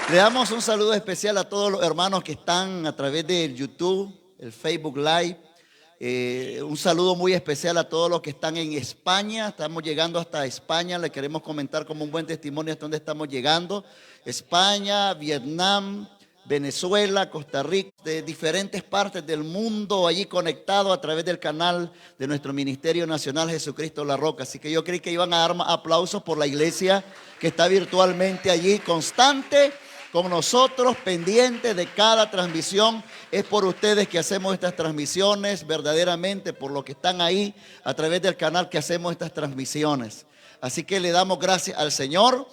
Le damos un saludo especial a todos los hermanos que están a través del YouTube, el Facebook Live. Un saludo muy especial a todos los que están en España. Estamos llegando hasta España. Le queremos comentar como un buen testimonio hasta dónde estamos llegando. España, Vietnam, Venezuela, Costa Rica, de diferentes partes del mundo allí conectado a través del canal de nuestro Ministerio Nacional Jesucristo La Roca. Así que yo creí que iban a dar aplausos por la iglesia que está virtualmente allí, constante con nosotros, pendientes de cada transmisión. Es por ustedes que hacemos estas transmisiones, verdaderamente por los que están ahí a través del canal que hacemos estas transmisiones. Así que le damos gracias al Señor.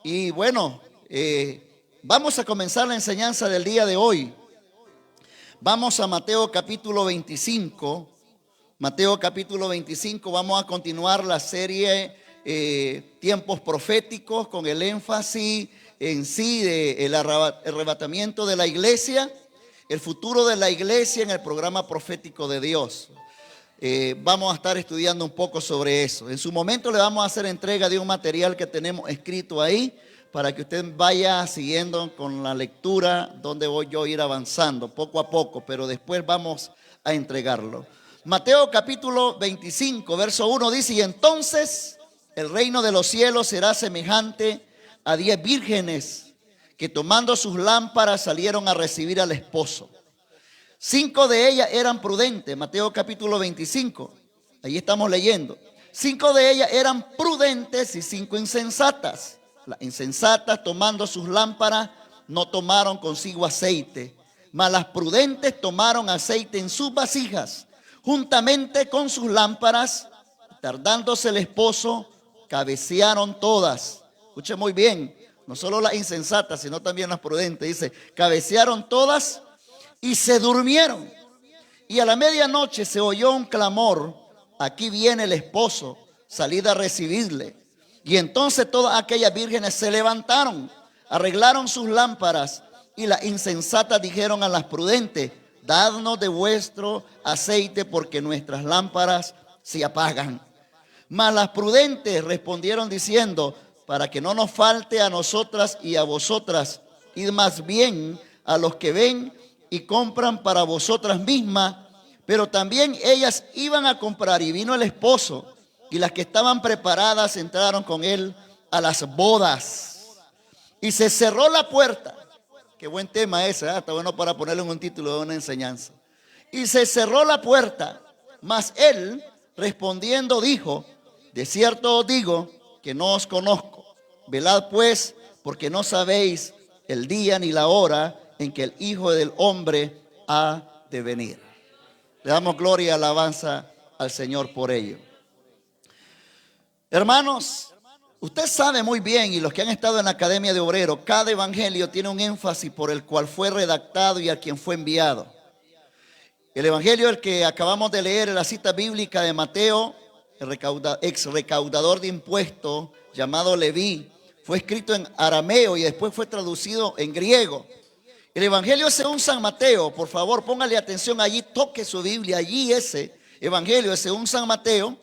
Y bueno, vamos a comenzar la enseñanza del día de hoy. Vamos a Mateo capítulo 25. Mateo capítulo 25, vamos a continuar la serie Tiempos Proféticos con el énfasis en sí del arrebatamiento de la iglesia, el futuro de la iglesia en el programa profético de Dios. Vamos a estar estudiando un poco sobre eso. En su momento le vamos a hacer entrega de un material que tenemos escrito ahí para que usted vaya siguiendo con la lectura donde voy yo a ir avanzando poco a poco, pero después vamos a entregarlo. Mateo capítulo 25, verso 1 dice: y entonces el reino de los cielos será semejante a 10 vírgenes que tomando sus lámparas salieron a recibir al esposo. 5 de ellas eran prudentes. Mateo capítulo 25, ahí estamos leyendo. 5 de ellas eran prudentes y 5 insensatas. Las insensatas, tomando sus lámparas, no tomaron consigo aceite, mas las prudentes tomaron aceite en sus vasijas, juntamente con sus lámparas. Tardándose el esposo, cabecearon todas. Escuche muy bien, no solo las insensatas, sino también las prudentes. Dice, cabecearon todas y se durmieron. Y a la medianoche se oyó un clamor: aquí viene el esposo, salid a recibirle. Y entonces todas aquellas vírgenes se levantaron, arreglaron sus lámparas, y las insensatas dijeron a las prudentes: dadnos de vuestro aceite, porque nuestras lámparas se apagan. Mas las prudentes respondieron diciendo: para que no nos falte a nosotras y a vosotras, id más bien a los que ven y compran para vosotras mismas. Pero también ellas iban a comprar, y vino el esposo, y las que estaban preparadas entraron con él a las bodas. Y se cerró la puerta. Qué buen tema ese, ¿eh? Está bueno para ponerle un título de una enseñanza. Y se cerró la puerta, mas él respondiendo dijo: de cierto os digo que no os conozco. Velad pues, porque no sabéis el día ni la hora en que el Hijo del Hombre ha de venir. Le damos gloria y alabanza al Señor por ello. Hermanos, usted sabe muy bien, y los que han estado en la Academia de Obreros, cada evangelio tiene un énfasis por el cual fue redactado y a quien fue enviado. El evangelio, el que acabamos de leer, en la cita bíblica de Mateo, el ex recaudador de impuestos llamado Leví, fue escrito en arameo y después fue traducido en griego. El evangelio según San Mateo, por favor póngale atención allí, toque su Biblia, allí ese evangelio según San Mateo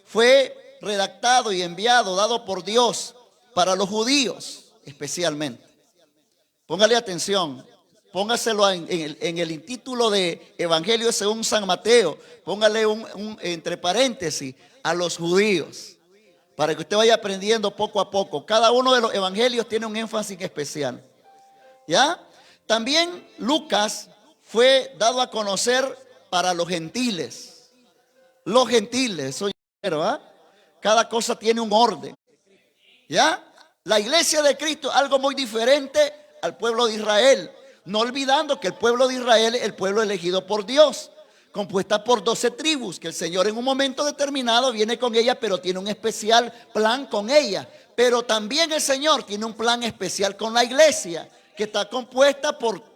fue redactado y enviado, dado por Dios para los judíos especialmente. Póngale atención, póngaselo en el título de evangelio según San Mateo, póngale entre paréntesis a los judíos, para que usted vaya aprendiendo poco a poco. Cada uno de los evangelios tiene un énfasis especial. ¿Ya? También Lucas fue dado a conocer para los gentiles. Los gentiles, eso ¿verdad? Cada cosa tiene un orden. ¿Ya? La iglesia de Cristo es algo muy diferente al pueblo de Israel. No olvidando que el pueblo de Israel es el pueblo elegido por Dios, compuesta por 12 tribus, que el Señor en un momento determinado viene con ella, pero tiene un especial plan con ella. Pero también el Señor tiene un plan especial con la iglesia, que está compuesta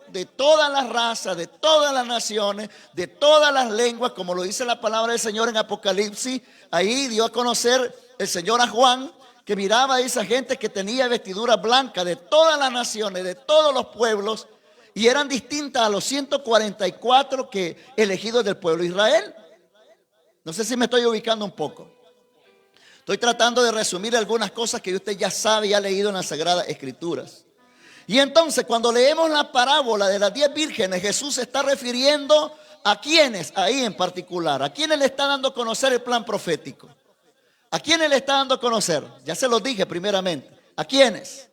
de todas las razas, de todas las naciones, de todas las lenguas, como lo dice la palabra del Señor en Apocalipsis. Ahí dio a conocer el Señor a Juan, que miraba a esa gente que tenía vestiduras blancas de todas las naciones, de todos los pueblos, y eran distintas a los 144 que elegidos del pueblo de Israel. No sé si me estoy ubicando un poco. Estoy tratando de resumir algunas cosas que usted ya sabe y ha leído en las Sagradas Escrituras. Y entonces cuando leemos la parábola de las 10 vírgenes, Jesús se está refiriendo a quiénes ahí en particular. ¿A quiénes le está dando a conocer el plan profético? ¿A quiénes le está dando a conocer? Ya se los dije primeramente. ¿A quiénes?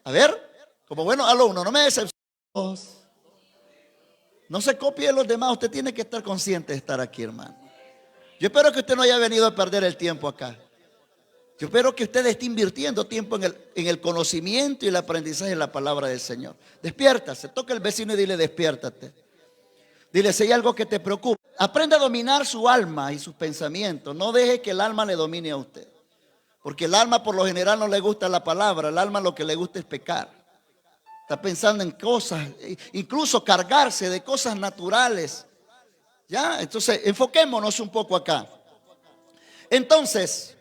A ver, como buenos alumnos, no me decepciones. No se copie de los demás. Usted tiene que estar consciente de estar aquí, hermano. Yo espero que usted no haya venido a perder el tiempo acá. Yo espero que usted esté invirtiendo tiempo en el conocimiento y el aprendizaje de la palabra del Señor. Despiértase, toca al vecino y dile: despiértate. Dile: si hay algo que te preocupa, aprenda a dominar su alma y sus pensamientos. No deje que el alma le domine a usted. Porque el alma por lo general no le gusta la palabra. El alma lo que le gusta es pecar. Está pensando en cosas, incluso cargarse de cosas naturales. ¿Ya? Entonces, enfoquémonos un poco acá. Entonces,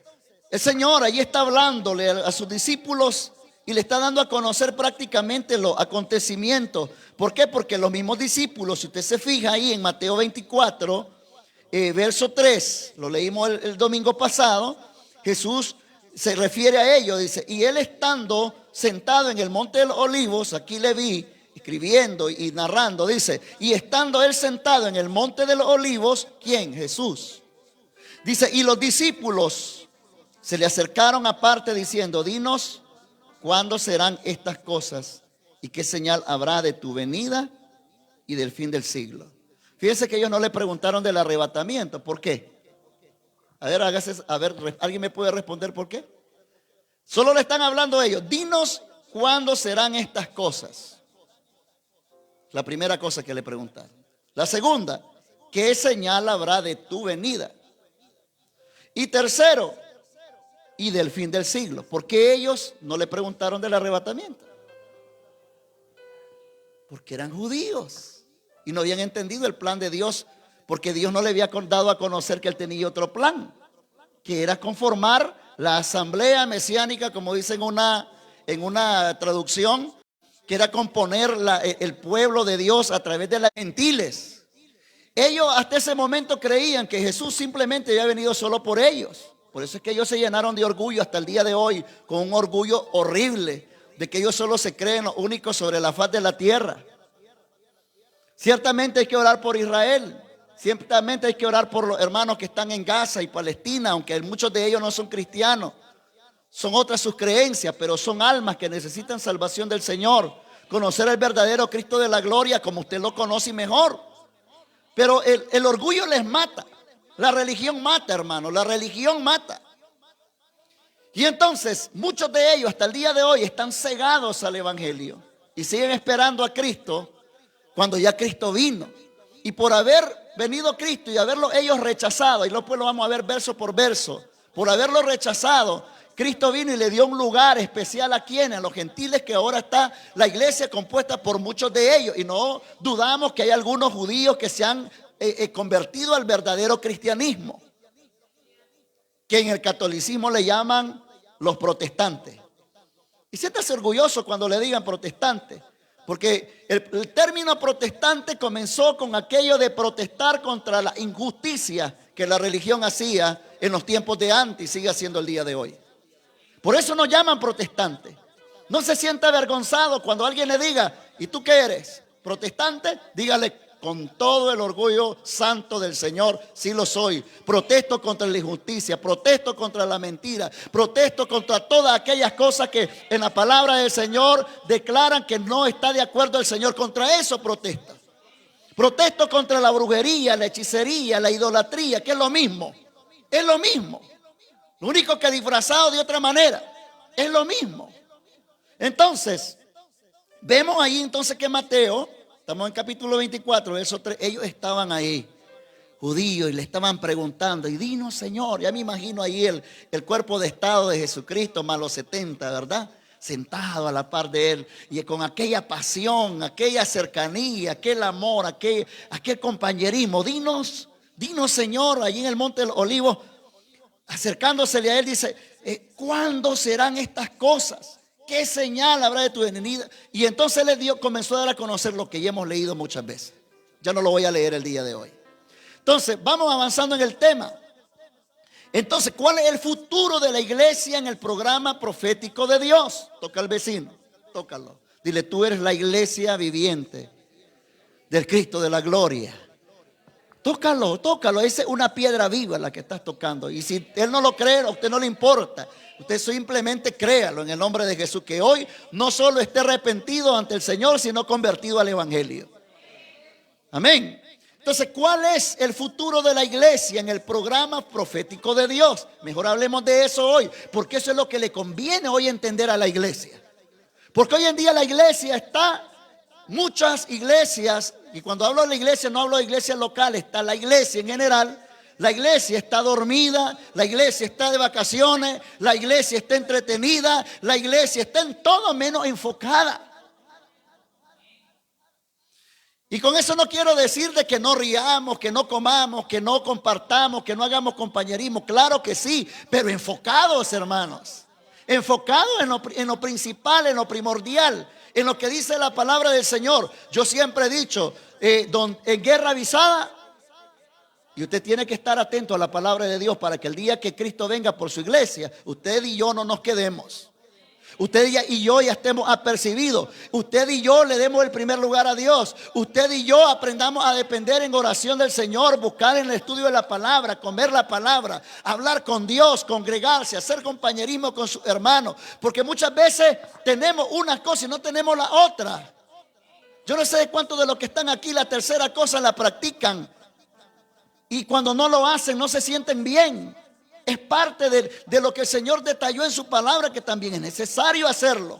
el Señor ahí está hablándole a sus discípulos y le está dando a conocer prácticamente los acontecimientos. ¿Por qué? Porque los mismos discípulos, si usted se fija ahí en Mateo 24, verso 3, lo leímos el domingo pasado, Jesús se refiere a ello, dice: y él estando sentado en el monte de los olivos, aquí le vi escribiendo y narrando, dice: y estando él sentado en el monte de los olivos, ¿quién? Jesús. Dice: y los discípulos se le acercaron aparte diciendo: dinos cuándo serán estas cosas y qué señal habrá de tu venida y del fin del siglo. Fíjense que ellos no le preguntaron del arrebatamiento. ¿Por qué? A ver, ¿alguien me puede responder por qué? Solo le están hablando a ellos: dinos cuándo serán estas cosas. La primera cosa que le preguntaron. La segunda: ¿qué señal habrá de tu venida? Y tercero: y del fin del siglo. ¿Por qué ellos no le preguntaron del arrebatamiento? Porque eran judíos y no habían entendido el plan de Dios, porque Dios no le había dado a conocer que él tenía otro plan, que era conformar la asamblea mesiánica, como dice en una traducción, que era componer el pueblo de Dios a través de las gentiles. Ellos hasta ese momento creían que Jesús simplemente había venido solo por ellos. Por eso es que ellos se llenaron de orgullo hasta el día de hoy, con un orgullo horrible de que ellos solo se creen los únicos sobre la faz de la tierra. Ciertamente hay que orar por Israel, ciertamente hay que orar por los hermanos que están en Gaza y Palestina, aunque muchos de ellos no son cristianos, son otras sus creencias, pero son almas que necesitan salvación del Señor, conocer al verdadero Cristo de la gloria como usted lo conoce mejor. Pero el orgullo les mata. La religión mata, hermano, la religión mata. Y entonces muchos de ellos hasta el día de hoy están cegados al evangelio y siguen esperando a Cristo cuando ya Cristo vino. Y por haber venido Cristo y haberlo ellos rechazado, y después lo vamos a ver verso por verso, por haberlo rechazado, Cristo vino y le dio un lugar especial a quienes, a los gentiles, que ahora está la iglesia compuesta por muchos de ellos. Y no dudamos que hay algunos judíos que se han convertido al verdadero cristianismo, que en el catolicismo le llaman los protestantes. Y siéntase orgulloso cuando le digan protestante, porque el término protestante comenzó con aquello de protestar contra la injusticia que la religión hacía en los tiempos de antes y sigue haciendo el día de hoy. Por eso nos llaman protestantes. No se sienta avergonzado cuando alguien le diga: ¿y tú qué eres? ¿Protestante? Dígale con todo el orgullo santo del Señor: sí lo soy. Protesto contra la injusticia, protesto contra la mentira, protesto contra todas aquellas cosas que en la palabra del Señor declaran que no está de acuerdo el Señor. Contra eso protesta. Protesto contra la brujería, la hechicería, la idolatría, que es lo mismo. Es lo mismo. Lo único que disfrazado de otra manera. Es lo mismo. Entonces, vemos ahí entonces que Mateo, estamos en capítulo 24, verso 3, ellos estaban ahí, judíos, y le estaban preguntando: y dinos, Señor. Ya me imagino ahí el cuerpo de estado de Jesucristo más los 70, ¿verdad? Sentado a la par de él, y con aquella pasión, aquella cercanía, aquel amor, aquel compañerismo. Dinos, Señor, allí en el monte de los olivos, acercándosele a él, dice: ¿cuándo serán estas cosas? ¿Qué señal habrá de tu venida? Y entonces comenzó a dar a conocer lo que ya hemos leído muchas veces. Ya no lo voy a leer el día de hoy. Entonces, vamos avanzando en el tema. Entonces, ¿cuál es el futuro de la iglesia en el programa profético de Dios? Toca al vecino, tócalo. Dile, tú eres la iglesia viviente del Cristo de la gloria. Tócalo, tócalo. Esa es una piedra viva la que estás tocando. Y si él no lo cree, a usted no le importa. Usted simplemente créalo en el nombre de Jesús. Que hoy no solo esté arrepentido ante el Señor, sino convertido al evangelio. Amén. Entonces, ¿cuál es el futuro de la iglesia en el programa profético de Dios? Mejor hablemos de eso hoy, porque eso es lo que le conviene hoy entender a la iglesia. Porque hoy en día la iglesia está, muchas iglesias, y cuando hablo de la iglesia no hablo de iglesias locales, está la iglesia en general. La iglesia está dormida, la iglesia está de vacaciones, la iglesia está entretenida, la iglesia está en todo menos enfocada. Y con eso no quiero decir de que no riamos, que no comamos, que no compartamos, que no hagamos compañerismo. Claro que sí, pero enfocados, hermanos. Enfocados en lo principal, en lo primordial, en lo que dice la palabra del Señor. Yo siempre he dicho, en guerra avisada, y usted tiene que estar atento a la palabra de Dios para que el día que Cristo venga por su iglesia, usted y yo no nos quedemos. Usted y yo ya estemos apercibidos. Usted y yo le demos el primer lugar a Dios. Usted y yo aprendamos a depender en oración del Señor, buscar en el estudio de la palabra, comer la palabra, hablar con Dios, congregarse, hacer compañerismo con sus hermanos. Porque muchas veces tenemos una cosa y no tenemos la otra. Yo no sé de cuántos de los que están aquí la tercera cosa la practican. Y cuando no lo hacen no se sienten bien. Es parte de lo que el Señor detalló en su palabra, que también es necesario hacerlo.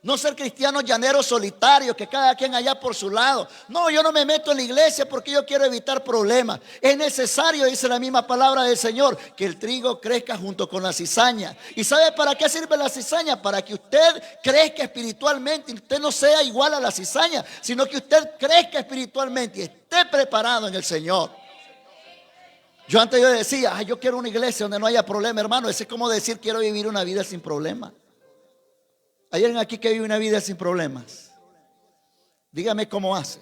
No ser cristianos llaneros solitarios, que cada quien allá por su lado. No, yo no me meto en la iglesia porque yo quiero evitar problemas. Es necesario, dice la misma palabra del Señor, que el trigo crezca junto con la cizaña. ¿Y sabe para qué sirve la cizaña? Para que usted crezca espiritualmente y usted no sea igual a la cizaña, sino que usted crezca espiritualmente y esté preparado en el Señor. Yo antes yo decía, yo quiero una iglesia donde no haya problema, hermano. Eso es como decir, quiero vivir una vida sin problemas. ¿Hay alguien aquí que vive una vida sin problemas? Dígame cómo hace.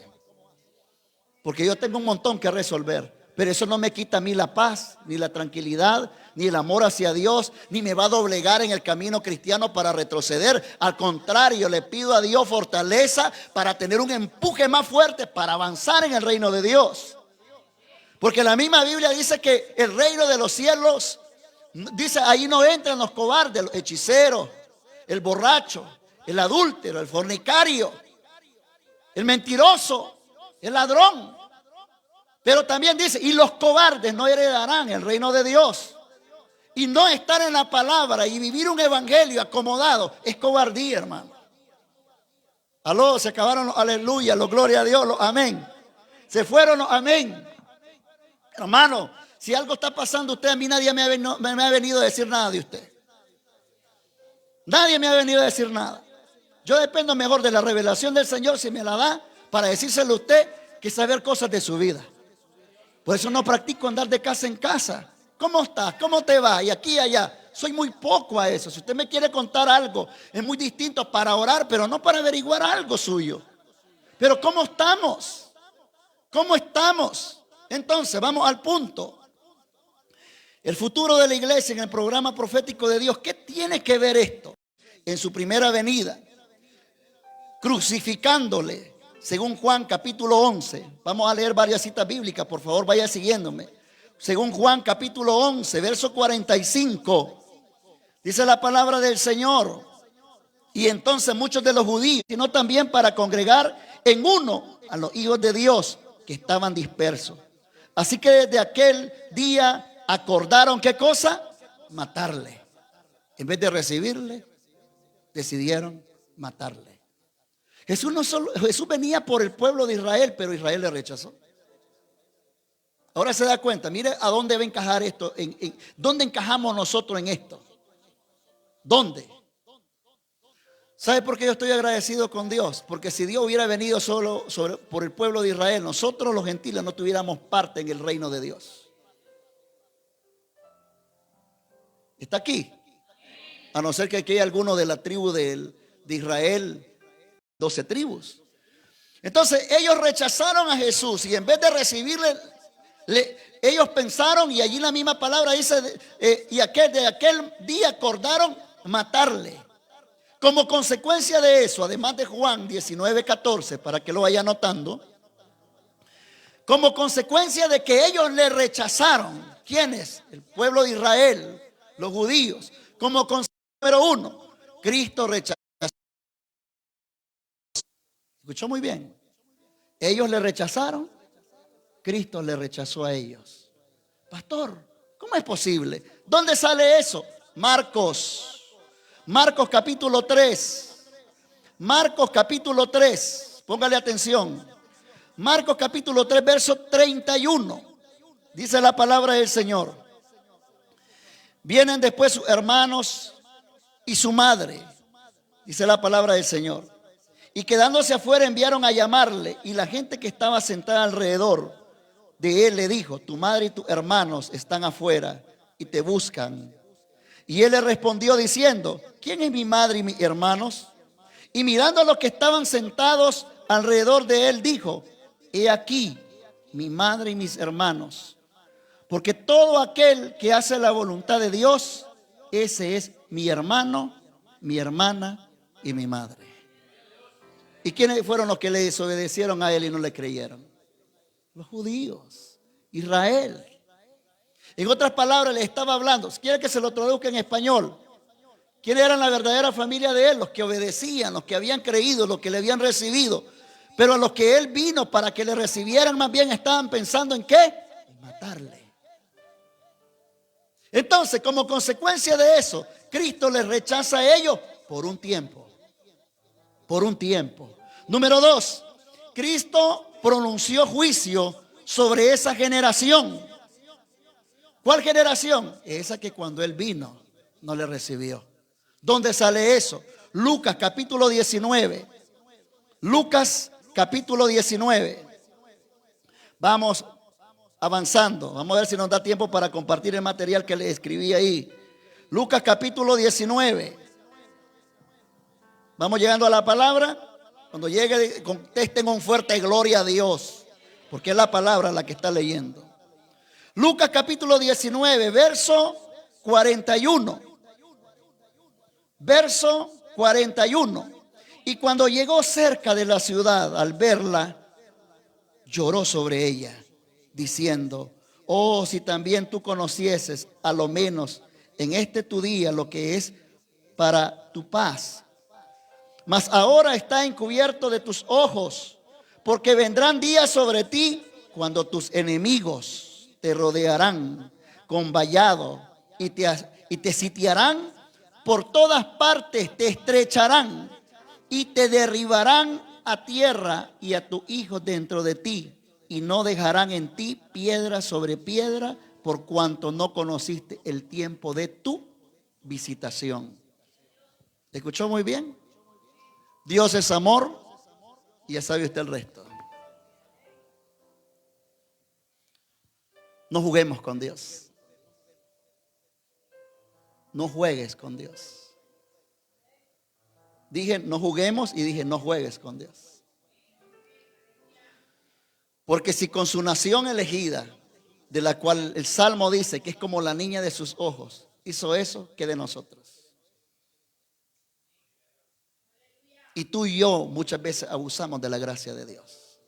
Porque yo tengo un montón que resolver. Pero eso no me quita a mí la paz, ni la tranquilidad, ni el amor hacia Dios, ni me va a doblegar en el camino cristiano para retroceder. Al contrario, le pido a Dios fortaleza para tener un empuje más fuerte para avanzar en el reino de Dios. Porque la misma Biblia dice que el reino de los cielos, dice, ahí no entran los cobardes, los hechiceros, el borracho, el adúltero, el fornicario, el mentiroso, el ladrón. Pero también dice, y los cobardes no heredarán el reino de Dios. Y no estar en la palabra y vivir un evangelio acomodado es cobardía, hermano. Aló, se acabaron los aleluya, los gloria a Dios, los amén. Se fueron los amén. Hermano, si algo está pasando usted, a mí nadie me ha venido a decir nada de usted. Nadie me ha venido a decir nada. Yo dependo mejor de la revelación del Señor, si me la da, para decírselo a usted, que saber cosas de su vida. Por eso no practico andar de casa en casa. ¿Cómo estás? ¿Cómo te va? Y aquí y allá. Soy muy poco a eso. Si usted me quiere contar algo, es muy distinto para orar, pero no para averiguar algo suyo. Pero ¿cómo estamos? ¿Cómo estamos? Entonces, vamos al punto. El futuro de la iglesia en el programa profético de Dios. ¿Qué tiene que ver esto? En su primera venida, crucificándole, según Juan capítulo 11. Vamos a leer varias citas bíblicas, por favor, vaya siguiéndome. Según Juan capítulo 11, verso 45. Dice la palabra del Señor. Y entonces muchos de los judíos, sino también para congregar en uno a los hijos de Dios que estaban dispersos. Así que desde aquel día acordaron, ¿qué cosa? Matarle. En vez de recibirle, decidieron matarle. Jesús venía por el pueblo de Israel, pero Israel le rechazó. Ahora se da cuenta, mire a dónde va a encajar esto, ¿dónde encajamos nosotros en esto? ¿Dónde? ¿Sabe por qué yo estoy agradecido con Dios? Porque si Dios hubiera venido solo por el pueblo de Israel, nosotros los gentiles no tuviéramos parte en el reino de Dios. ¿Está aquí? A no ser que aquí haya alguno de la tribu de Israel, 12 tribus. Entonces ellos rechazaron a Jesús y en vez de recibirle, ellos pensaron, y allí la misma palabra dice, de aquel día acordaron matarle. Como consecuencia de eso, además de Juan 19:14, para que lo vaya anotando, como consecuencia de que ellos le rechazaron, ¿quiénes? El pueblo de Israel, los judíos. Como consecuencia número uno, Cristo rechazó. ¿Escuchó muy bien? Ellos le rechazaron, Cristo le rechazó a ellos. Pastor, ¿cómo es posible? ¿Dónde sale eso? Marcos capítulo 3. Marcos capítulo 3. Póngale atención. Marcos capítulo 3, verso 31. Dice la palabra del Señor. Vienen después sus hermanos y su madre. Dice la palabra del Señor. Y quedándose afuera enviaron a llamarle. Y la gente que estaba sentada alrededor de él le dijo: tu madre y tus hermanos están afuera y te buscan. Y él le respondió diciendo: ¿quién es mi madre y mis hermanos? Y mirando a los que estaban sentados alrededor de él, dijo: he aquí mi madre y mis hermanos. Porque todo aquel que hace la voluntad de Dios, ese es mi hermano, mi hermana y mi madre. ¿Y quiénes fueron los que le desobedecieron a él y no le creyeron? Los judíos, Israel. En otras palabras, le estaba hablando. ¿Quiere que se lo traduzca en español? ¿Quiénes eran la verdadera familia de él? Los que obedecían, los que habían creído, los que le habían recibido. Pero a los que él vino para que le recibieran, más bien estaban pensando en ¿qué? En matarle. Entonces, como consecuencia de eso, Cristo les rechaza a ellos por un tiempo. Por un tiempo. Número 2, Cristo pronunció juicio sobre esa generación. ¿Cuál generación? Esa que cuando él vino no le recibió. ¿Dónde sale eso? Lucas capítulo 19. Lucas capítulo 19. Vamos avanzando. Vamos a ver si nos da tiempo para compartir el material que le escribí ahí. Lucas capítulo 19. Vamos llegando a la palabra. Cuando llegue, contesten un fuerte gloria a Dios, porque es la palabra la que está leyendo. Lucas capítulo 19, verso 41. Verso 41. Y cuando llegó cerca de la ciudad, al verla, lloró sobre ella, diciendo: oh, si también tú conocieses, a lo menos en este tu día, lo que es para tu paz. Mas ahora está encubierto de tus ojos, porque vendrán días sobre ti cuando tus enemigos te rodearán con vallado y te sitiarán por todas partes, te estrecharán y te derribarán a tierra y a tu hijo dentro de ti, y no dejarán en ti piedra sobre piedra, por cuanto no conociste el tiempo de tu visitación. ¿Escuchó muy bien? Dios es amor y ya sabe usted el resto. No juguemos con Dios. No juegues con Dios. Dije no juguemos y dije no juegues con Dios. Porque si con su nación elegida, de la cual el Salmo dice que es como la niña de sus ojos, hizo eso, ¿qué de nosotros? Y tú y yo muchas veces abusamos de la gracia de Dios.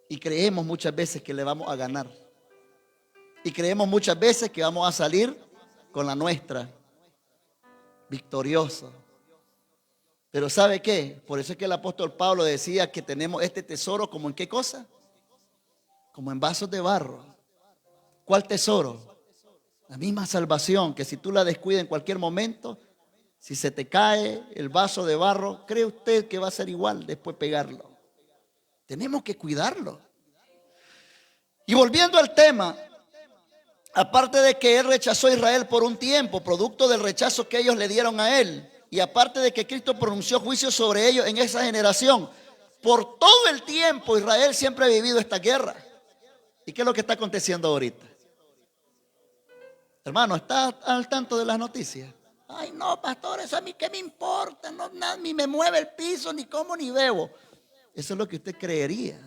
Y creemos muchas veces que le vamos a ganar. Y creemos muchas veces que vamos a salir con la nuestra, victorioso. Pero ¿sabe qué? Por eso es que el apóstol Pablo decía que tenemos este tesoro como en qué cosa? Como en vasos de barro. ¿Cuál tesoro? La misma salvación, que si tú la descuidas en cualquier momento, si se te cae el vaso de barro, ¿cree usted que va a ser igual después pegarlo? Tenemos que cuidarlo. Y volviendo al tema, aparte de que él rechazó a Israel por un tiempo, producto del rechazo que ellos le dieron a él, y aparte de que Cristo pronunció juicio sobre ellos en esa generación, por todo el tiempo Israel siempre ha vivido esta guerra. ¿Y qué es lo que está aconteciendo ahorita? Hermano, ¿está al tanto de las noticias? Ay, no, pastor, eso a mí qué me importa, no, nada, ni me mueve el piso, ni como ni bebo. Eso es lo que usted creería.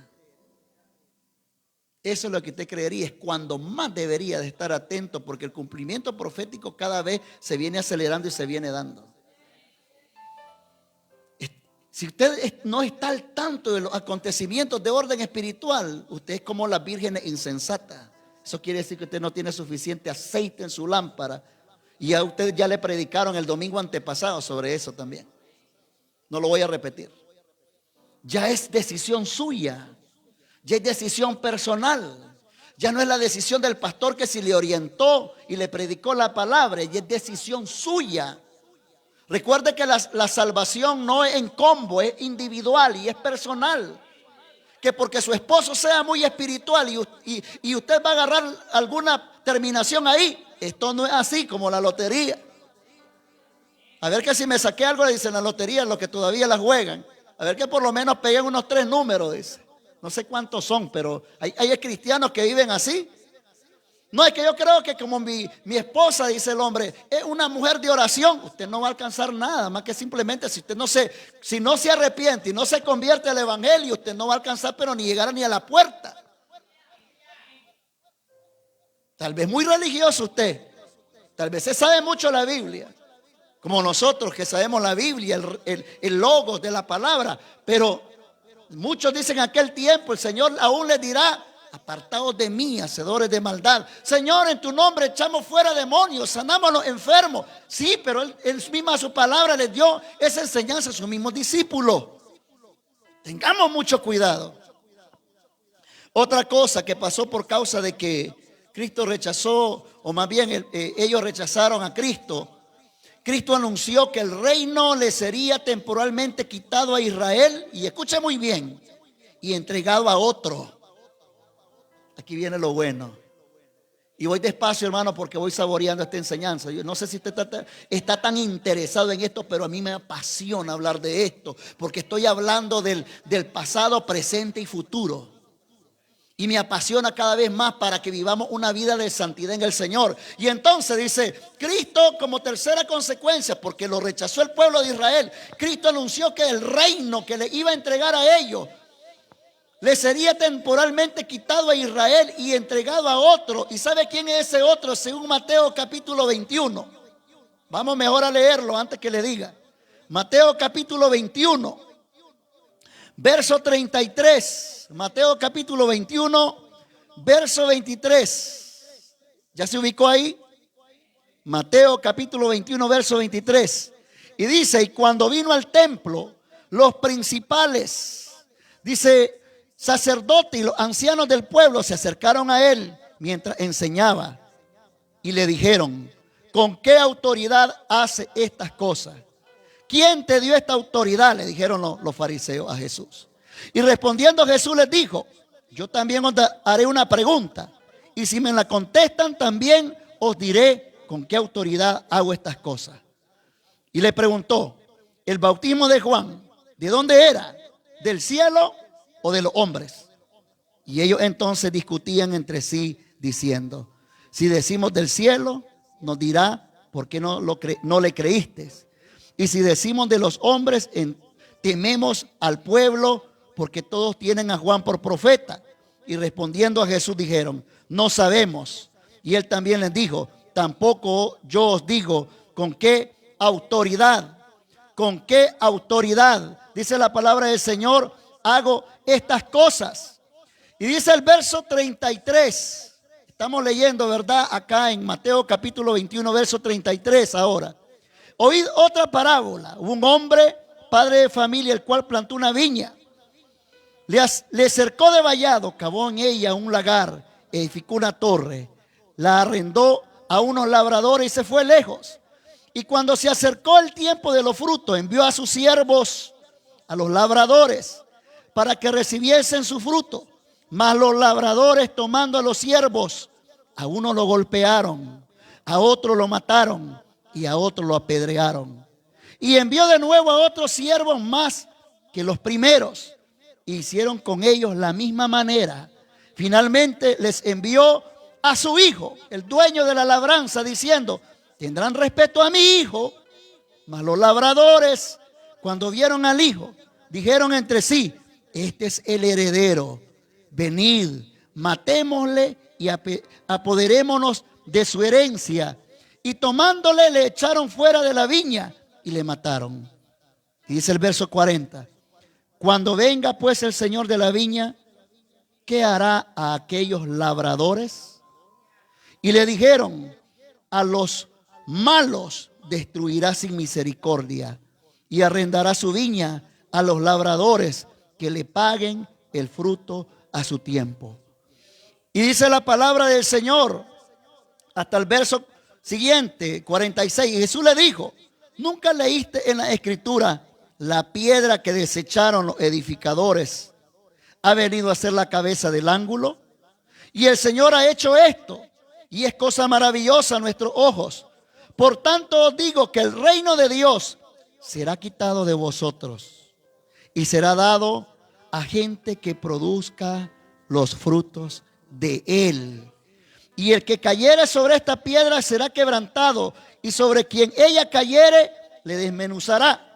Eso es lo que usted creería, es cuando más debería de estar atento, porque el cumplimiento profético cada vez se viene acelerando y se viene dando. Si usted no está al tanto de los acontecimientos de orden espiritual, usted es como las vírgenes insensatas. Eso quiere decir que usted no tiene suficiente aceite en su lámpara. Y a usted ya le predicaron el domingo antepasado sobre eso también. No lo voy a repetir. Ya es decisión suya. Ya es decisión personal. Ya no es la decisión del pastor que si le orientó y le predicó la palabra. Ya es decisión suya. Recuerde que la salvación no es en combo, es individual y es personal. Que porque su esposo sea muy espiritual y usted va a agarrar alguna terminación ahí. Esto no es así como la lotería. A ver que si me saqué algo, le dicen la lotería, los que todavía la juegan. A ver que por lo menos peguen unos 3 números, dice. No sé cuántos son, pero hay cristianos que viven así. No, es que yo creo que como mi esposa, dice el hombre, es una mujer de oración. Usted no va a alcanzar nada, más que simplemente si no se arrepiente y no se convierte al evangelio, usted no va a alcanzar, pero ni llegar ni a la puerta. Tal vez muy religioso usted, tal vez se sabe mucho la Biblia, como nosotros que sabemos la Biblia, el logos de la palabra, pero muchos dicen en aquel tiempo, el Señor aún les dirá: apartados de mí, hacedores de maldad. Señor, en tu nombre echamos fuera demonios, sanamos a los enfermos. Sí, pero él mismo a su palabra les dio esa enseñanza a sus mismos discípulos. Tengamos mucho cuidado. Otra cosa que pasó por causa de que Cristo rechazó, o más bien ellos rechazaron a Cristo. Cristo anunció que el reino le sería temporalmente quitado a Israel, y escuche muy bien, y entregado a otro. Aquí viene lo bueno. Y voy despacio, hermano, porque voy saboreando esta enseñanza. Yo no sé si usted está tan interesado en esto, pero a mí me apasiona hablar de esto, porque estoy hablando del pasado, presente y futuro. Y me apasiona cada vez más para que vivamos una vida de santidad en el Señor. Y entonces dice, Cristo como tercera consecuencia, porque lo rechazó el pueblo de Israel, Cristo anunció que el reino que le iba a entregar a ellos le sería temporalmente quitado a Israel y entregado a otro. ¿Y sabe quién es ese otro? Según Mateo capítulo 21. Vamos mejor a leerlo antes que le diga. Mateo capítulo 21, verso 33. Mateo capítulo 21, verso 23. ¿Ya se ubicó ahí? Mateo capítulo 21, verso 23. Y dice, y cuando vino al templo, los principales, dice, sacerdotes y los ancianos del pueblo se acercaron a él mientras enseñaba y le dijeron: ¿con qué autoridad hace estas cosas? ¿Quién te dio esta autoridad?, le dijeron los fariseos a Jesús. Y respondiendo Jesús les dijo: yo también os haré una pregunta, y si me la contestan también os diré con qué autoridad hago estas cosas. Y le preguntó: ¿el bautismo de Juan de dónde era? ¿Del cielo o de los hombres? Y ellos entonces discutían entre sí diciendo: si decimos del cielo, nos dirá por qué no le creíste. Y si decimos de los hombres, tememos al pueblo, porque todos tienen a Juan por profeta. Y respondiendo a Jesús dijeron: no sabemos. Y él también les dijo: tampoco yo os digo con qué autoridad, dice la palabra del Señor, hago estas cosas. Y dice el verso 33, estamos leyendo, ¿verdad? Acá en Mateo capítulo 21, verso 33 ahora. Oíd otra parábola. Hubo un hombre, padre de familia, el cual plantó una viña. Le cercó de vallado, cavó en ella un lagar, edificó una torre, la arrendó a unos labradores y se fue lejos. Y cuando se acercó el tiempo de los frutos, envió a sus siervos, a los labradores, para que recibiesen su fruto. Mas los labradores, tomando a los siervos, a uno lo golpearon, a otro lo mataron y a otro lo apedrearon. Y envió de nuevo a otros siervos más que los primeros, e hicieron con ellos la misma manera. Finalmente les envió a su hijo, el dueño de la labranza, diciendo: tendrán respeto a mi hijo. Mas los labradores, cuando vieron al hijo, dijeron entre sí: este es el heredero, venid, matémosle y apoderémonos de su herencia. Y tomándole le echaron fuera de la viña y le mataron. Y dice el verso 40. Cuando venga pues el Señor de la viña, ¿qué hará a aquellos labradores? Y le dijeron: a los malos destruirá sin misericordia y arrendará su viña a los labradores que le paguen el fruto a su tiempo. Y dice la palabra del Señor hasta el verso siguiente, 46. Y Jesús le dijo: ¿nunca leíste en la Escritura: la piedra que desecharon los edificadores ha venido a ser la cabeza del ángulo? Y el Señor ha hecho esto, y es cosa maravillosa a nuestros ojos. Por tanto os digo que el reino de Dios será quitado de vosotros y será dado a gente que produzca los frutos de él. Y el que cayere sobre esta piedra será quebrantado, y sobre quien ella cayere le desmenuzará.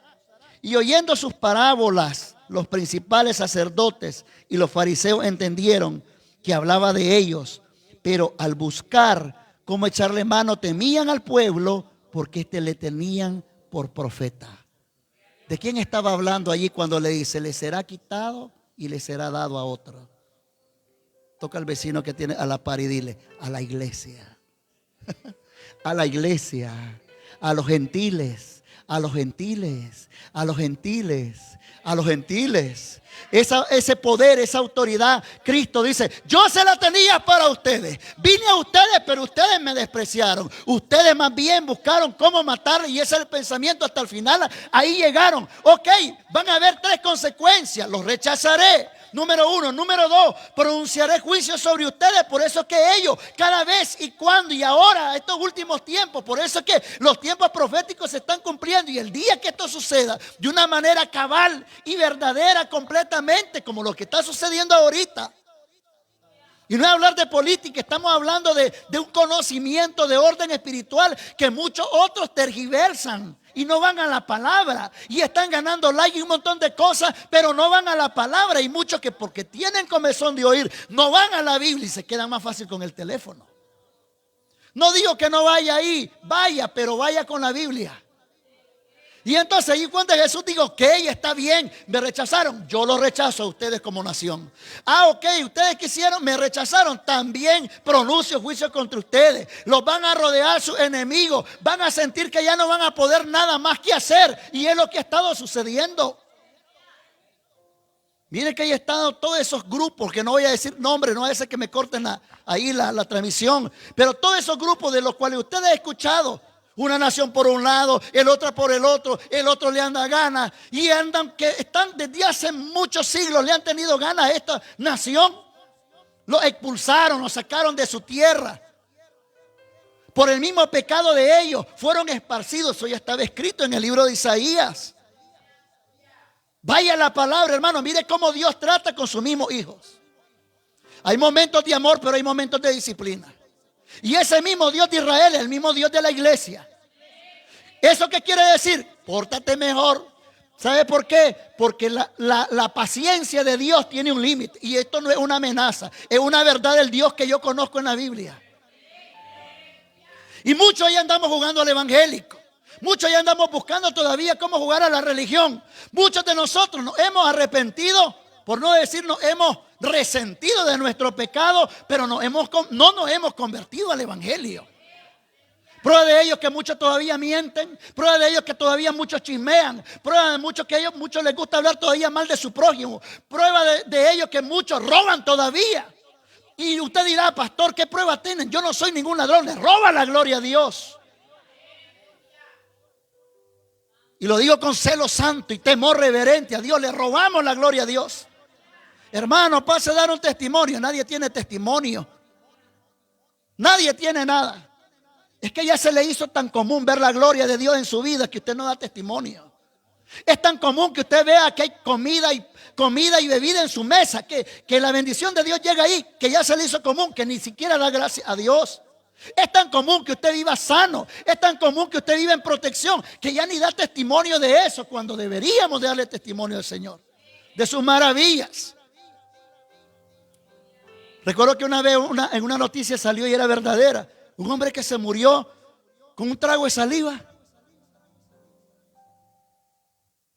Y oyendo sus parábolas, los principales sacerdotes y los fariseos entendieron que hablaba de ellos, pero al buscar cómo echarle mano temían al pueblo, porque le tenían por profeta. ¿De quién estaba hablando allí cuando le dice: le será quitado y le será dado a otro? Toca al vecino que tiene a la par y dile: a la iglesia. A la iglesia, a los gentiles, a los gentiles, a los gentiles, a los gentiles. Ese poder, esa autoridad, Cristo dice: yo se la tenía para ustedes. Vine a ustedes, pero ustedes me despreciaron. Ustedes más bien buscaron cómo matarle, y ese es el pensamiento hasta el final. Ahí llegaron. Ok, van a haber 3 consecuencias: los rechazaré. Número 1. Número 2, pronunciaré juicio sobre ustedes. Por eso es que ellos, cada vez y cuando y ahora, estos últimos tiempos, por eso es que los tiempos proféticos se están cumpliendo. Y el día que esto suceda de una manera cabal y verdadera, completamente, como lo que está sucediendo ahorita. Y no es hablar de política, estamos hablando de un conocimiento de orden espiritual que muchos otros tergiversan y no van a la palabra, y están ganando like y un montón de cosas, pero no van a la palabra. Y muchos que porque tienen comezón de oír no van a la Biblia y se quedan más fácil con el teléfono. No digo que no vaya ahí, vaya, pero vaya con la Biblia. Y entonces ahí cuando Jesús dijo: ok, está bien, me rechazaron, yo los rechazo a ustedes como nación. Ok, ustedes quisieron, me rechazaron, también pronuncio juicio contra ustedes. Los van a rodear sus enemigos, van a sentir que ya no van a poder nada más que hacer. Y es lo que ha estado sucediendo. Miren que ahí estado todos esos grupos, que no voy a decir nombres, no va a ser que me corten ahí la transmisión, pero todos esos grupos de los cuales ustedes han escuchado. Una nación por un lado, el otro por el otro le anda ganas. Y andan que están desde hace muchos siglos, le han tenido ganas a esta nación. Lo expulsaron, lo sacaron de su tierra. Por el mismo pecado de ellos, fueron esparcidos. Eso ya estaba escrito en el libro de Isaías. Vaya la palabra, hermano, mire cómo Dios trata con sus mismos hijos. Hay momentos de amor, pero hay momentos de disciplina. Y ese mismo Dios de Israel es el mismo Dios de la iglesia. ¿Eso qué quiere decir? Pórtate mejor. ¿Sabe por qué? Porque la paciencia de Dios tiene un límite. Y esto no es una amenaza, es una verdad del Dios que yo conozco en la Biblia. Y muchos ya andamos jugando al evangélico. Muchos ya andamos buscando todavía cómo jugar a la religión. Muchos de nosotros nos hemos arrepentido, por no decir nos hemos resentido de nuestro pecado, pero no nos hemos convertido al evangelio. Prueba de ellos que muchos todavía mienten. Prueba de ellos que todavía muchos chismean. Prueba de muchos que muchos les gusta hablar todavía mal de su prójimo. Prueba de ellos que muchos roban todavía. Y usted dirá: pastor, ¿qué prueba tienen? Yo no soy ningún ladrón. Le roba la gloria a Dios. Y lo digo con celo santo y temor reverente a Dios. Le robamos la gloria a Dios. Hermano, pase a dar un testimonio. Nadie tiene testimonio. Nadie tiene nada. Es que ya se le hizo tan común ver la gloria de Dios en su vida que usted no da testimonio. Es tan común que usted vea que hay comida y bebida en su mesa, que la bendición de Dios llega ahí, que ya se le hizo común, que ni siquiera da gracias a Dios. Es tan común que usted viva sano, es tan común que usted viva en protección, que ya ni da testimonio de eso, cuando deberíamos de darle testimonio al Señor, de sus maravillas. Recuerdo que una vez en una noticia salió y era verdadera. Un hombre que se murió con un trago de saliva.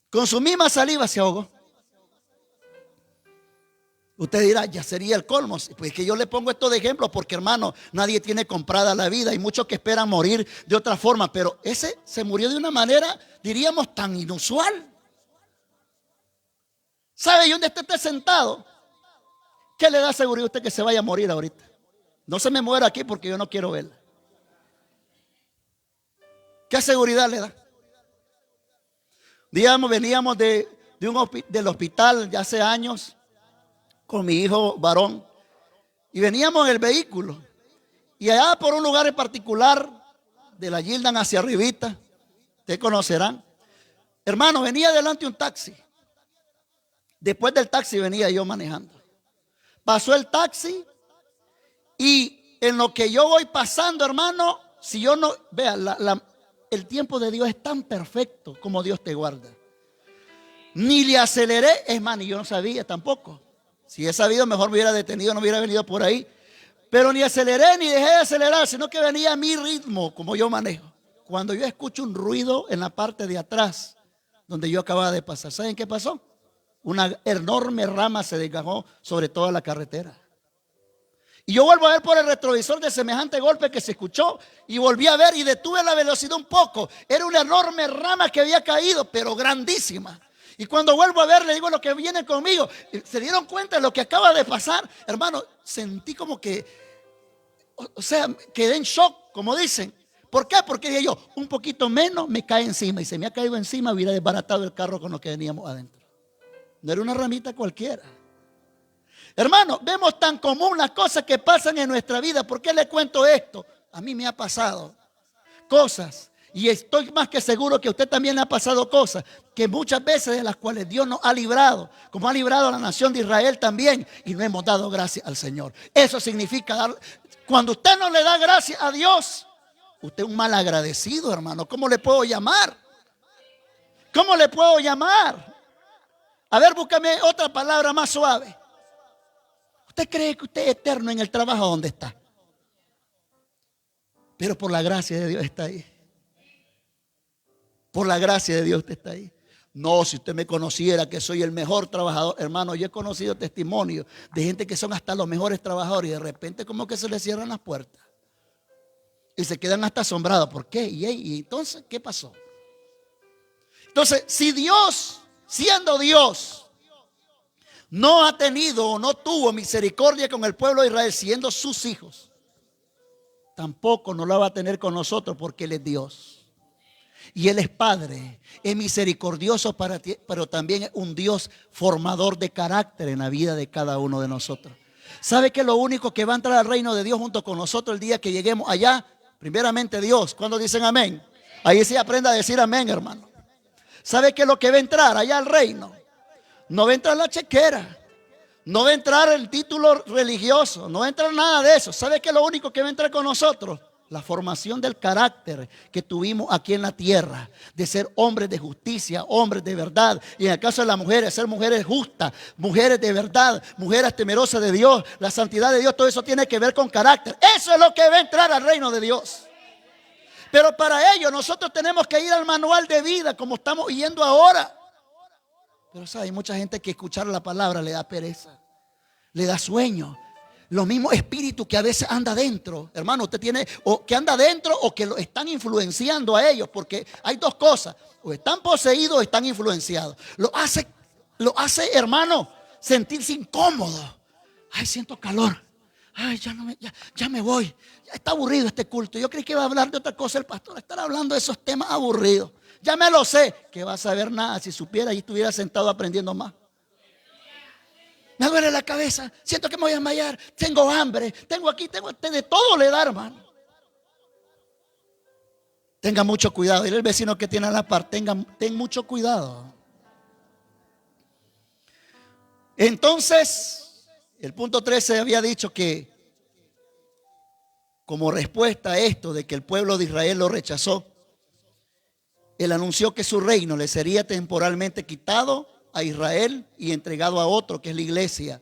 Con su misma saliva se ahogó. Usted dirá, ya sería el colmo. Pues que yo le pongo esto de ejemplo porque, hermano, nadie tiene comprada la vida. Hay muchos que esperan morir de otra forma, pero ese se murió de una manera, diríamos, tan inusual. ¿Sabe? Y donde esté sentado, ¿qué le da seguridad a usted que se vaya a morir ahorita? No se me muera aquí porque yo no quiero verla. ¿Qué seguridad le da? Digamos, veníamos del hospital ya hace años con mi hijo varón y veníamos en el vehículo y allá por un lugar en particular de la Gildan hacia arribita, ustedes conocerán, hermano, venía delante un taxi. Después del taxi venía yo manejando. Pasó el taxi y en lo que yo voy pasando, hermano, si yo no, vea, el tiempo de Dios es tan perfecto como Dios te guarda. Ni le aceleré, es más, ni yo no sabía tampoco. Si he sabido, mejor me hubiera detenido, no hubiera venido por ahí. Pero ni aceleré ni dejé de acelerar, sino que venía a mi ritmo, como yo manejo. Cuando yo escucho un ruido en la parte de atrás, donde yo acababa de pasar, ¿saben qué pasó? Una enorme rama se desgajó sobre toda la carretera. Y yo vuelvo a ver por el retrovisor de semejante golpe que se escuchó y volví a ver y detuve la velocidad un poco. Era una enorme rama que había caído, pero grandísima. Y cuando vuelvo a ver, le digo a los que vienen conmigo, ¿se dieron cuenta de lo que acaba de pasar? Hermano, sentí como que, o sea, quedé en shock, como dicen. ¿Por qué? Porque dije yo, un poquito menos me cae encima. Y se me ha caído encima, hubiera desbaratado el carro con lo que veníamos adentro. No era una ramita cualquiera. Hermano, vemos tan común las cosas que pasan en nuestra vida. ¿Por qué le cuento esto? A mí me ha pasado cosas. Y estoy más que seguro que a usted también le ha pasado cosas que muchas veces de las cuales Dios nos ha librado, como ha librado a la nación de Israel también, y no hemos dado gracias al Señor. Eso significa cuando usted no le da gracias a Dios, usted es un mal agradecido, hermano. ¿Cómo le puedo llamar? ¿Cómo le puedo llamar? A ver, búscame otra palabra más suave. ¿Usted cree que usted es eterno en el trabajo donde está? Pero por la gracia de Dios está ahí. Por la gracia de Dios usted está ahí. No, si usted me conociera que soy el mejor trabajador, hermano, yo he conocido testimonios de gente que son hasta los mejores trabajadores y de repente como que se les cierran las puertas y se quedan hasta asombrados. ¿Por qué? Y entonces, ¿qué pasó? Entonces, si Dios, siendo Dios, no ha tenido o no tuvo misericordia con el pueblo de Israel siendo sus hijos, tampoco no la va a tener con nosotros porque Él es Dios. Y Él es Padre, es misericordioso para ti, pero también es un Dios formador de carácter en la vida de cada uno de nosotros. ¿Sabe que lo único que va a entrar al reino de Dios junto con nosotros el día que lleguemos allá? Primeramente Dios. ¿Cuándo dicen amén? Ahí sí aprenda a decir amén, hermano. ¿Sabe qué es lo que va a entrar allá al reino? No va a entrar la chequera, no va a entrar el título religioso, no va a entrar nada de eso. ¿Sabe qué es lo único que va a entrar con nosotros? La formación del carácter que tuvimos aquí en la tierra, de ser hombres de justicia, hombres de verdad. Y en el caso de las mujeres, ser mujeres justas, mujeres de verdad, mujeres temerosas de Dios, la santidad de Dios, todo eso tiene que ver con carácter. Eso es lo que va a entrar al reino de Dios. Pero para ello nosotros tenemos que ir al manual de vida como estamos yendo ahora. Pero ¿sabe? Hay mucha gente que escuchar la palabra le da pereza, le da sueño. Lo mismo espíritu que a veces anda dentro, hermano, usted tiene o que anda dentro o que lo están influenciando a ellos, porque hay dos cosas, o están poseídos o están influenciados. Lo hace, hermano, sentirse incómodo. Ay, siento calor. Ay, ya me voy. Ya está aburrido este culto. Yo creí que iba a hablar de otra cosa el pastor, estar hablando de esos temas aburridos. Ya me lo sé, que va a saber nada si supiera y estuviera sentado aprendiendo más. Me duele la cabeza, siento que me voy a desmayar, tengo hambre, tengo de todo le da, hermano. Tenga mucho cuidado. Dile al vecino que tiene a la par, ten mucho cuidado. Entonces, el punto 13 había dicho que como respuesta a esto de que el pueblo de Israel lo rechazó, Él anunció que su reino le sería temporalmente quitado a Israel y entregado a otro, que es la iglesia.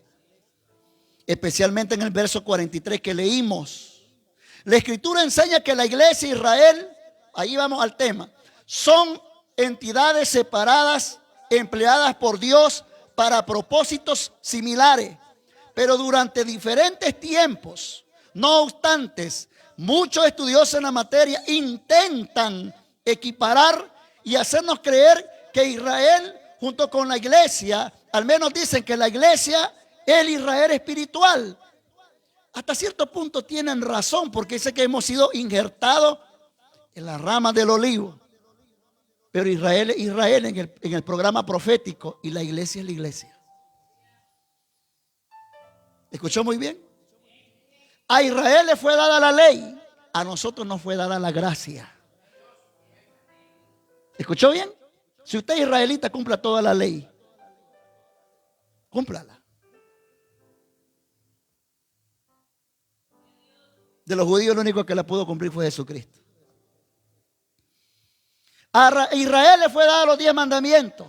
especialmente en el verso 43 que leímos. La Escritura enseña que la iglesia de Israel, ahí vamos al tema, son entidades separadas, empleadas por Dios para propósitos similares, pero durante diferentes tiempos. No obstante, muchos estudiosos en la materia intentan equiparar y hacernos creer que Israel, junto con la iglesia, al menos dicen que la iglesia es el Israel espiritual. Hasta cierto punto tienen razón, porque dice que hemos sido injertados en la rama del olivo. Pero Israel es Israel en el programa profético, y la iglesia es la iglesia. ¿Escuchó muy bien? A Israel le fue dada la ley, a nosotros nos fue dada la gracia. ¿Escuchó bien? Si usted es israelita, cumpla toda la ley. Cúmplala. De los judíos, lo único que la pudo cumplir fue Jesucristo. A Israel le fue dado los 10 mandamientos.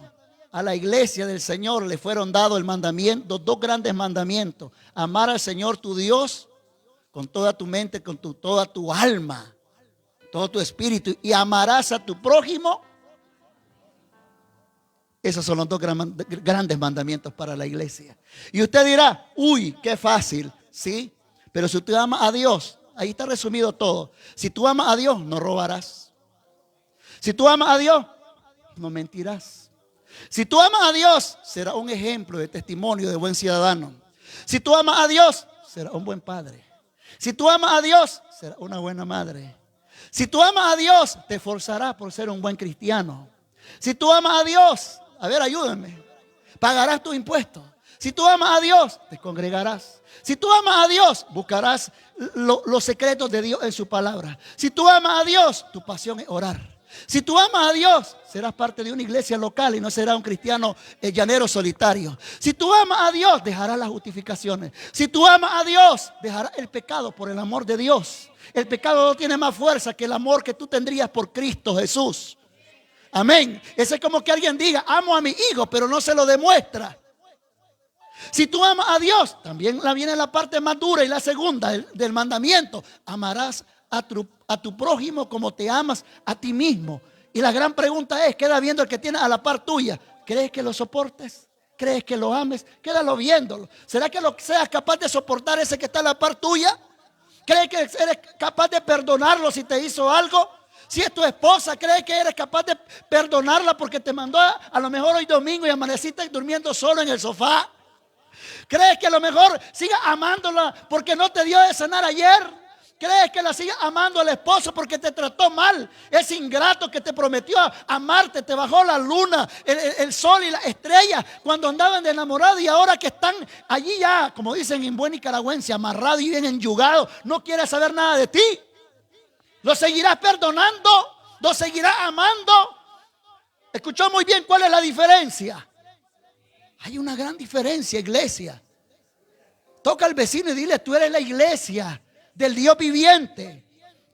A la iglesia del Señor le fueron dados el mandamiento, 2 grandes mandamientos: amar al Señor tu Dios con toda tu mente, con toda tu alma, todo tu espíritu, y amarás a tu prójimo. Esos son los 2 grandes mandamientos para la iglesia. Y usted dirá, uy, qué fácil, ¿sí? Pero si usted ama a Dios, ahí está resumido todo. Si tú amas a Dios, no robarás. Si tú amas a Dios, no mentirás. Si tú amas a Dios, será un ejemplo de testimonio de buen ciudadano. Si tú amas a Dios, será un buen padre. Si tú amas a Dios, será una buena madre. Si tú amas a Dios, te esforzarás por ser un buen cristiano. Si tú amas a Dios, a ver, ayúdenme, pagarás tus impuestos. Si tú amas a Dios, te congregarás. Si tú amas a Dios, buscarás los secretos de Dios en su palabra. Si tú amas a Dios, tu pasión es orar. Si tú amas a Dios, serás parte de una iglesia local y no serás un cristiano llanero solitario. Si tú amas a Dios, dejarás las justificaciones. Si tú amas a Dios, dejarás el pecado por el amor de Dios. El pecado no tiene más fuerza que el amor que tú tendrías por Cristo Jesús. Amén. Ese es como que alguien diga, amo a mi hijo, pero no se lo demuestra. Si tú amas a Dios, también viene la parte más dura y la segunda del mandamiento: amarás a tu prójimo como te amas a ti mismo. Y la gran pregunta es, queda viendo el que tiene a la par tuya. ¿Crees que lo soportes? ¿Crees que lo ames? Quédalo viéndolo. ¿Será que seas capaz de soportar ese que está a la par tuya? ¿Crees que eres capaz de perdonarlo si te hizo algo? Si es tu esposa, ¿crees que eres capaz de perdonarla porque te mandó a lo mejor hoy domingo y amaneciste durmiendo solo en el sofá? ¿Crees que a lo mejor sigas amándola porque no te dio de cenar ayer? ¿Crees que la sigas amando al esposo porque te trató mal? Es ingrato que te prometió amarte, te bajó la luna, el sol y la estrella cuando andaban de enamorados, y ahora que están allí ya, como dicen en buen nicaragüense, amarrados y bien enyugados, no quiere saber nada de ti. ¿Lo seguirás perdonando? ¿Lo seguirás amando? ¿Escuchó muy bien cuál es la diferencia? Hay una gran diferencia, iglesia. Toca al vecino y dile, tú eres la iglesia del Dios viviente.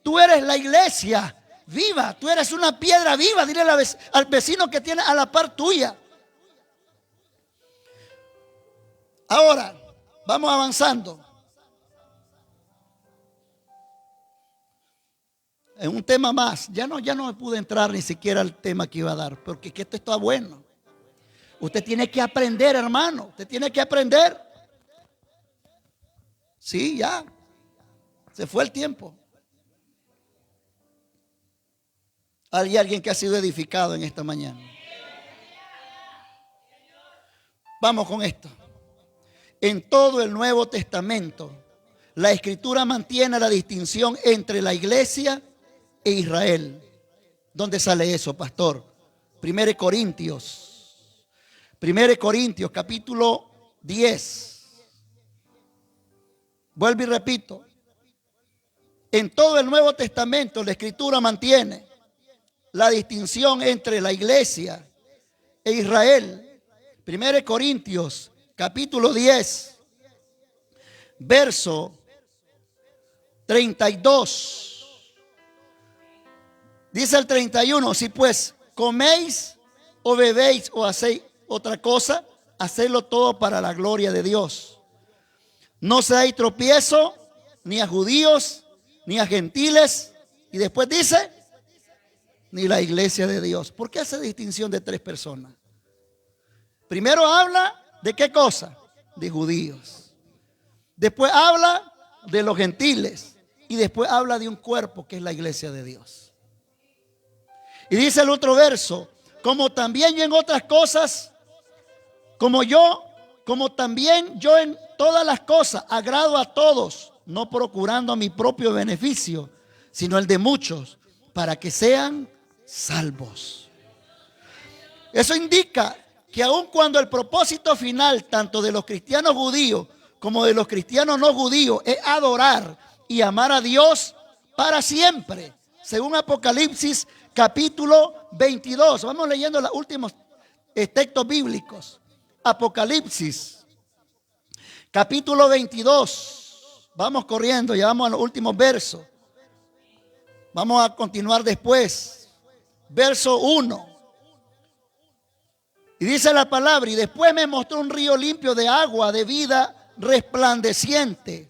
Tú eres la iglesia viva. Tú eres una piedra viva. Dile al vecino que tiene a la par tuya. Ahora, vamos avanzando. En un tema más. Ya no me pude entrar ni siquiera al tema que iba a dar, porque esto está bueno. Usted tiene que aprender, hermano. Usted tiene que aprender. Sí, ya. Se fue el tiempo. Hay alguien que ha sido edificado en esta mañana. Vamos con esto. En todo el Nuevo Testamento, la Escritura mantiene la distinción entre la iglesia e Israel. ¿Dónde sale eso, pastor? 1 Corintios capítulo 10. Vuelvo y repito. En todo el Nuevo Testamento la Escritura mantiene la distinción entre la iglesia e Israel. 1 Corintios capítulo 10, verso 32. Dice el 31, si pues coméis o bebéis o hacéis otra cosa, hacedlo todo para la gloria de Dios. No se hay tropiezo ni a judíos, ni a gentiles. Y después dice, ni la iglesia de Dios. ¿Por qué hace distinción de tres personas? Primero habla de qué cosa, de judíos. Después habla de los gentiles. Y después habla de un cuerpo que es la iglesia de Dios. Y dice el otro verso, como también yo en otras cosas, como también yo en todas las cosas agrado a todos, no procurando mi propio beneficio, sino el de muchos, para que sean salvos. Eso indica que aun cuando el propósito final, tanto de los cristianos judíos como de los cristianos no judíos, es adorar y amar a Dios para siempre, según Apocalipsis capítulo 22. Vamos leyendo los últimos textos bíblicos. Apocalipsis capítulo 22. Vamos corriendo, ya vamos a los últimos versos. Vamos a continuar después. Verso 1. Y dice la palabra, y después me mostró un río limpio de agua de vida resplandeciente,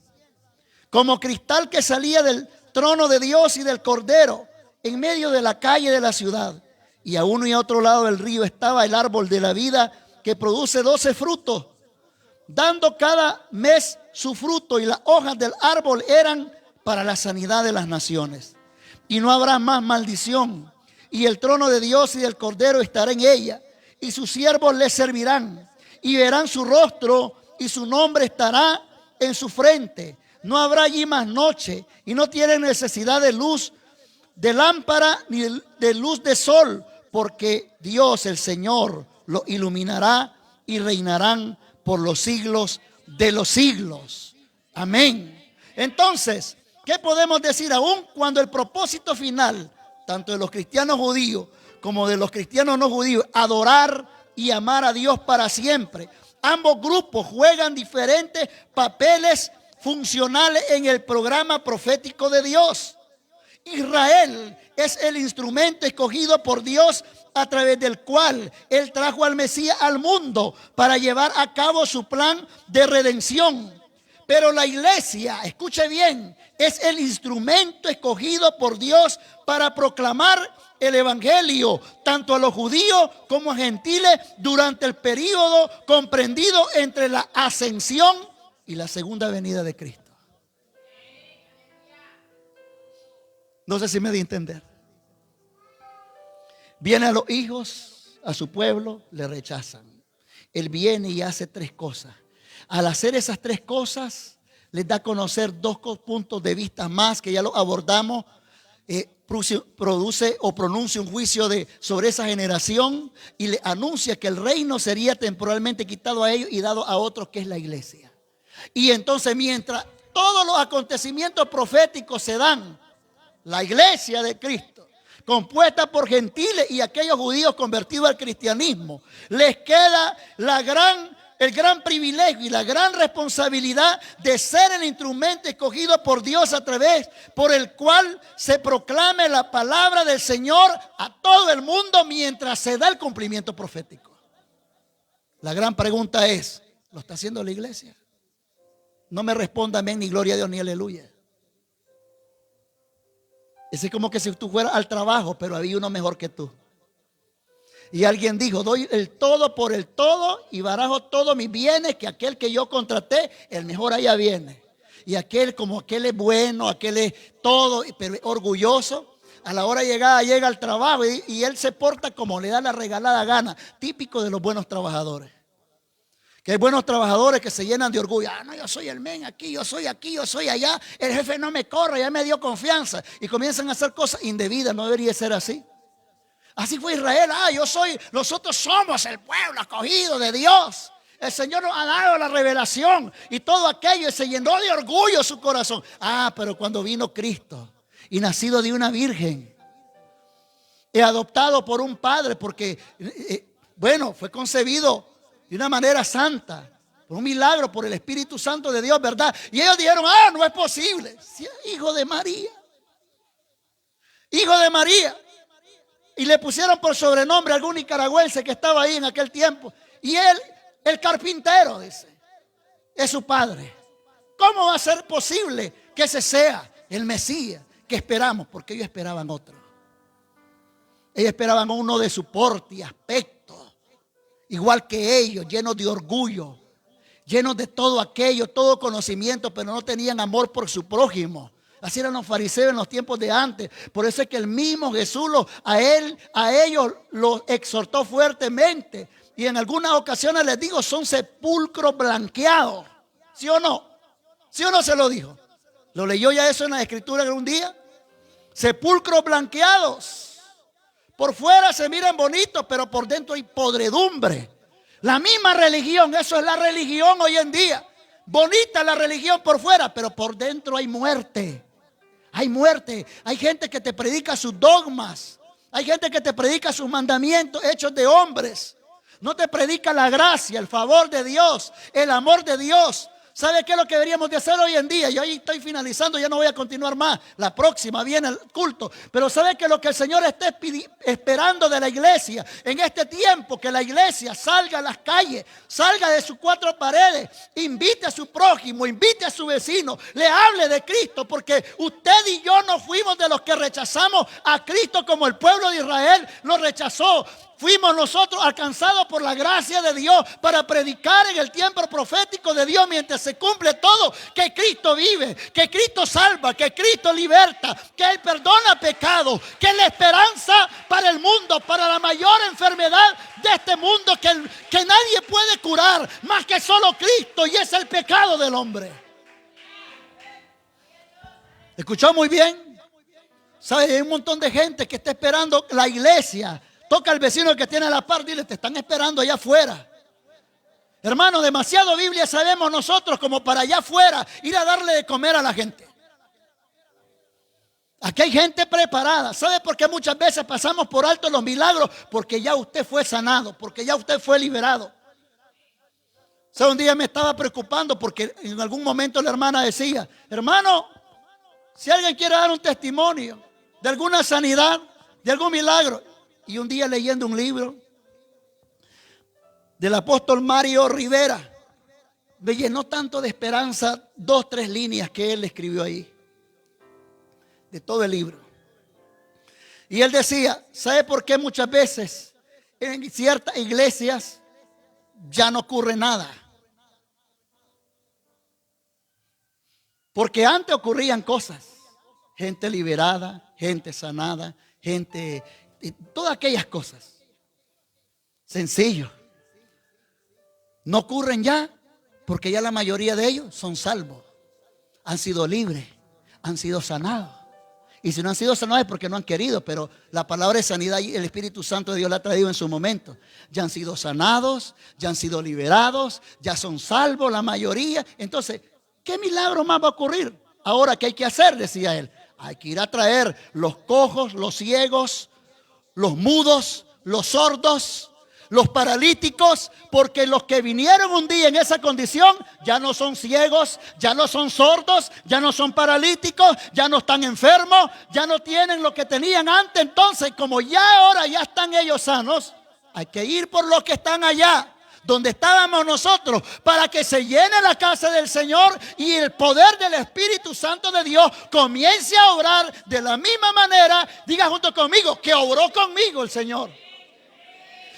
como cristal que salía del trono de Dios y del Cordero, en medio de la calle de la ciudad. Y a uno y a otro lado del río estaba el árbol de la vida, que produce 12 frutos, dando cada mes su fruto, y las hojas del árbol eran para la sanidad de las naciones. Y no habrá más maldición, y el trono de Dios y del Cordero estará en ella, y sus siervos le servirán, y verán su rostro, y su nombre estará en su frente. No habrá allí más noche, y no tienen necesidad de luz de lámpara ni de luz de sol, porque Dios el Señor lo iluminará, y reinarán por los siglos de los siglos. Amén. Entonces, ¿qué podemos decir? Aún cuando el propósito final, tanto de los cristianos judíos como de los cristianos no judíos, adorar y amar a Dios para siempre, ambos grupos juegan diferentes papeles funcionales en el programa profético de Dios. Israel es el instrumento escogido por Dios, a través del cual Él trajo al Mesías al mundo para llevar a cabo su plan de redención. Pero la iglesia, escuche bien, es el instrumento escogido por Dios para proclamar el evangelio tanto a los judíos como a gentiles durante el período comprendido entre la ascensión y la segunda venida de Cristo. No sé si me di a entender. Viene a los hijos, a su pueblo, le rechazan. Él viene y hace tres cosas. Al hacer esas tres cosas, les da a conocer dos puntos de vista más que ya lo abordamos. Produce o pronuncia un juicio sobre esa generación y le anuncia que el reino sería temporalmente quitado a ellos y dado a otros, que es la iglesia. Y entonces, mientras todos los acontecimientos proféticos se dan, la iglesia de Cristo, compuesta por gentiles y aquellos judíos convertidos al cristianismo, les queda el gran privilegio y la gran responsabilidad de ser el instrumento escogido por Dios, a través por el cual se proclame la palabra del Señor a todo el mundo mientras se da el cumplimiento profético. La gran pregunta es, ¿lo está haciendo la iglesia? No me responda amén, ni gloria a Dios, ni aleluya. Es como que si tú fueras al trabajo, pero había uno mejor que tú. Y alguien dijo, doy el todo por el todo y barajo todos mis bienes, que aquel que yo contraté, el mejor allá viene. Y aquel es bueno, aquel es todo, pero orgulloso. A la hora de llegar, llega al trabajo y él se porta como le da la regalada gana. Típico de los buenos trabajadores. Que hay buenos trabajadores que se llenan de orgullo. No, yo soy el men aquí, yo soy allá. El jefe no me corre, ya me dio confianza. Y comienzan a hacer cosas indebidas. No debería ser así. Así fue Israel. Nosotros somos el pueblo escogido de Dios. El Señor nos ha dado la revelación y todo aquello, y se llenó de orgullo su corazón. Pero cuando vino Cristo y nacido de una virgen y adoptado por un padre, porque fue concebido de una manera santa, por un milagro, por el Espíritu Santo de Dios, ¿verdad? Y ellos dijeron, no es posible. Sí, hijo de María. Hijo de María. Y le pusieron por sobrenombre a algún nicaragüense que estaba ahí en aquel tiempo. Y él, el carpintero, dice, es su padre. ¿cómo va a ser posible que ese sea el Mesías que esperamos? Porque ellos esperaban otro. Ellos esperaban uno de su porte y aspecto, igual que ellos, llenos de orgullo, llenos de todo aquello, todo conocimiento, pero no tenían amor por su prójimo. Así eran los fariseos en los tiempos de antes. Por eso es que el mismo Jesús a ellos los exhortó fuertemente. Y en algunas ocasiones les digo, son sepulcros blanqueados. ¿Sí o no? ¿Sí o no se lo dijo? ¿Lo leyó ya eso en la escritura algún día? Sepulcros blanqueados. Por fuera se miran bonitos, pero por dentro hay podredumbre. La misma religión, eso es la religión hoy en día. Bonita la religión por fuera, pero por dentro hay muerte. Hay muerte. Hay gente que te predica sus dogmas. Hay gente que te predica sus mandamientos hechos de hombres. No te predica la gracia, el favor de Dios, el amor de Dios. ¿Sabe qué es lo que deberíamos de hacer hoy en día? Y hoy estoy finalizando, ya no voy a continuar más. La próxima viene el culto. Pero ¿sabe qué es lo que el Señor está esperando de la iglesia en este tiempo? Que la iglesia salga a las calles, salga de sus cuatro paredes, invite a su prójimo, invite a su vecino, le hable de Cristo. Porque usted y yo no fuimos de los que rechazamos a Cristo como el pueblo de Israel lo rechazó. Fuimos nosotros alcanzados por la gracia de Dios para predicar en el tiempo profético de Dios mientras se cumple todo, que Cristo vive, que Cristo salva, que Cristo liberta, que Él perdona pecados, que es la esperanza para el mundo, para la mayor enfermedad de este mundo que nadie puede curar más que solo Cristo, y es el pecado del hombre. ¿Escuchó muy bien? ¿Sabe? Hay un montón de gente que está esperando la iglesia. Toca al vecino que tiene a la par, dile, te están esperando allá afuera. Hermano, demasiado Biblia sabemos nosotros como para allá afuera ir a darle de comer a la gente. Aquí hay gente preparada. ¿Sabe por qué muchas veces pasamos por alto los milagros? Porque ya usted fue sanado, porque ya usted fue liberado. ¿Sabe? Un día me estaba preocupando porque en algún momento la hermana decía, hermano, si alguien quiere dar un testimonio de alguna sanidad, de algún milagro. Y un día leyendo un libro del apóstol Mario Rivera, me llenó tanto de esperanza 2, 3 líneas que él escribió ahí, de todo el libro. Y él decía, ¿sabe por qué muchas veces en ciertas iglesias ya no ocurre nada? Porque antes ocurrían cosas, gente liberada, gente sanada, gente... todas aquellas cosas. Sencillo. No ocurren ya porque ya la mayoría de ellos son salvos. Han sido libres, han sido sanados. Y si no han sido sanados es porque no han querido. Pero la palabra de sanidad y el Espíritu Santo de Dios la ha traído en su momento. Ya han sido sanados, ya han sido liberados, ya son salvos la mayoría. Entonces, ¿qué milagro más va a ocurrir? Ahora, ¿qué hay que hacer? Decía él. Hay que ir a traer los cojos, los ciegos, los mudos, los sordos, los paralíticos, porque los que vinieron un día en esa condición ya no son ciegos, ya no son sordos, ya no son paralíticos, ya no están enfermos, ya no tienen lo que tenían antes. Entonces, como ya ahora ya están ellos sanos, hay que ir por los que están allá donde estábamos nosotros, para que se llene la casa del Señor y el poder del Espíritu Santo de Dios comience a obrar de la misma manera. Diga junto conmigo, que obró conmigo el Señor.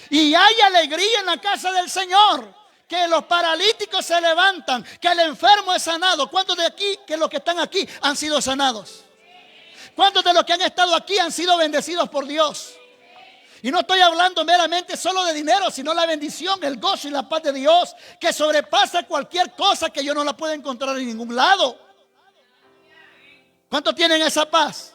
Y hay alegría en la casa del Señor, que los paralíticos se levantan, que el enfermo es sanado. ¿Cuántos de aquí, que los que están aquí, han sido sanados? ¿Cuántos de los que han estado aquí han sido bendecidos por Dios? Y no estoy hablando meramente solo de dinero, sino la bendición, el gozo y la paz de Dios, que sobrepasa cualquier cosa que yo no la pueda encontrar en ningún lado. ¿Cuántos tienen esa paz?